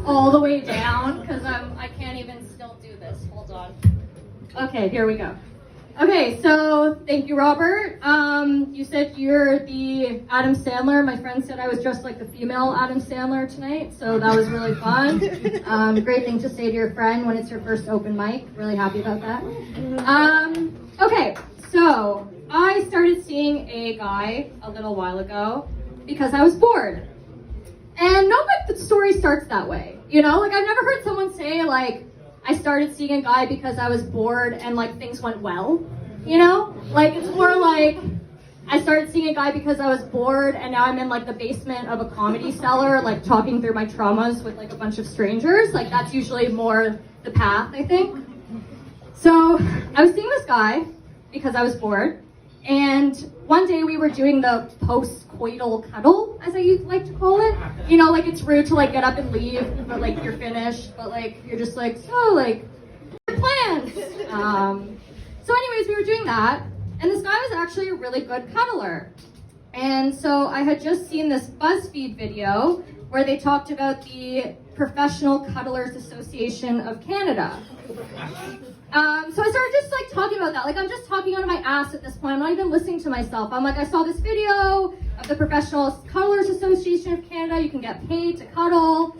all the way down because I can't even still do this. Hold on. Okay, here we go. Okay, so thank you, Robert. You said you're the Adam Sandler. My friend said I was dressed like the female Adam Sandler tonight, so that was really fun. Great thing to say to your friend when it's your first open mic. Really happy about that. Okay, so I started seeing a guy a little while ago because I was bored. And not like the story starts that way, you know? Like I've never heard someone say like, I started seeing a guy because I was bored and like things went well, you know? Like it's more like I started seeing a guy because I was bored and now I'm in like the basement of a comedy cellar, like talking through my traumas with like a bunch of strangers. Like that's usually more the path, I think. So I was seeing this guy because I was bored. And one day we were doing the post-coital cuddle, as I like to call it. You know, like it's rude to like get up and leave, but like you're finished, but like you're just like, so like, your plans. So anyways, we were doing that, and this guy was actually a really good cuddler. And so I had just seen this BuzzFeed video where they talked about the Professional Cuddlers Association of Canada. So I started just like talking about that. Like I'm just talking out of my ass at this point. I'm not even listening to myself. I'm like, I saw this video of the Professional Cuddlers Association of Canada. You can get paid to cuddle.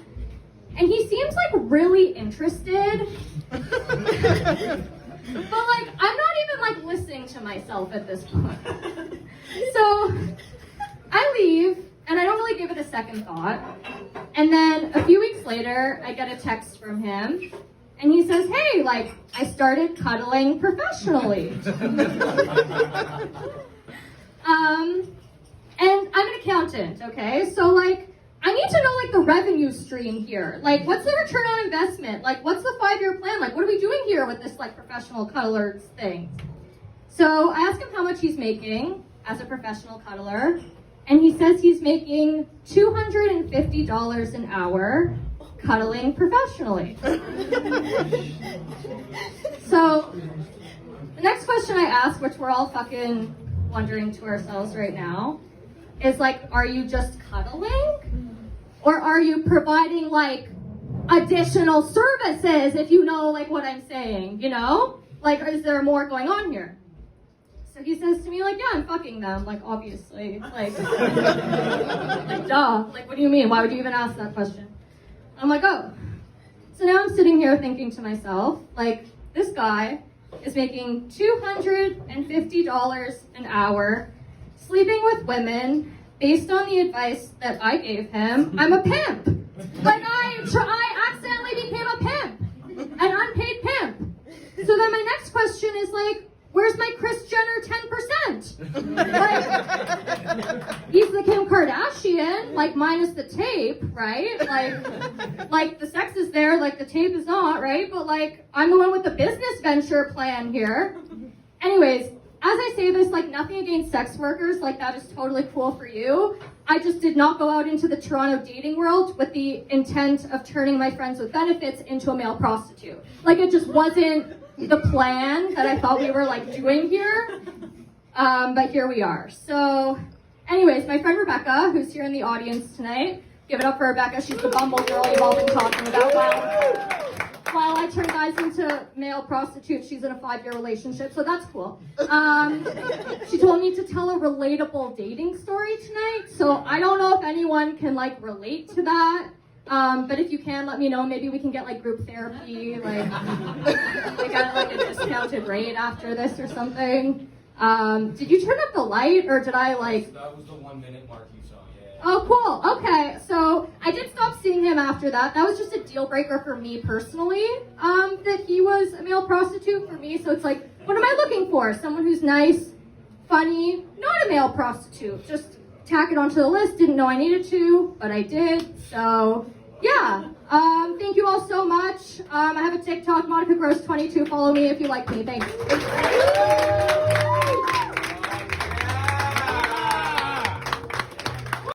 And he seems like really interested. But like, I'm not even like listening to myself at this point. So I leave and I don't really give it a second thought. And then a few weeks later, I get a text from him. And he says, hey, like, I started cuddling professionally. And I'm an accountant, okay? So, like, I need to know, like, the revenue stream here. Like, what's the return on investment? Like, what's the 5-year plan? Like, what are we doing here with this, like, professional cuddlers thing? So I ask him how much he's making as a professional cuddler. And he says he's making $250 an hour cuddling professionally. So the next question I ask, which we're all fucking wondering to ourselves right now, is like, are you just cuddling? Or are you providing like additional services, if you know like what I'm saying, you know? Like, is there more going on here? So he says to me like, yeah, I'm fucking them, like obviously, like, like duh, like what do you mean? Why would you even ask that question? I'm like, oh. So now I'm sitting here thinking to myself, like, this guy is making $250 an hour, sleeping with women, based on the advice that I gave him. I'm a pimp. Like, I accidentally became a pimp, an unpaid pimp. So then my next question is like, where's my Kris Jenner 10%? Like, he's the Kim Kardashian, like minus the tape, right? Like the sex is there, like the tape is not, right? But like, I'm the one with the business venture plan here. Anyways, as I say this, like nothing against sex workers, like that is totally cool for you. I just did not go out into the Toronto dating world with the intent of turning my friends with benefits into a male prostitute. Like it just wasn't the plan that I thought we were like doing here, but here we are. So anyways, my friend Rebecca, who's here in the audience tonight, give it up for Rebecca. She's the Bumble girl you've all been talking about. While I turn guys into male prostitutes, she's in a 5-year relationship, so that's cool. She told me to tell a relatable dating story tonight, so I don't know if anyone can like relate to that. But if you can, let me know. Maybe we can get like group therapy, like at like a discounted rate after this or something. Did you turn up the light or did I like? That was the 1 minute mark you saw. Yeah. Oh, cool. Okay, so I did stop seeing him after that. That was just a deal breaker for me personally. That he was a male prostitute for me. So it's like, what am I looking for? Someone who's nice, funny, not a male prostitute. Just tack it onto the list. Didn't know I needed to, but I did. So. Yeah, thank you all so much. I have a TikTok, Monica Gross 22. Follow me if you like me. Thanks.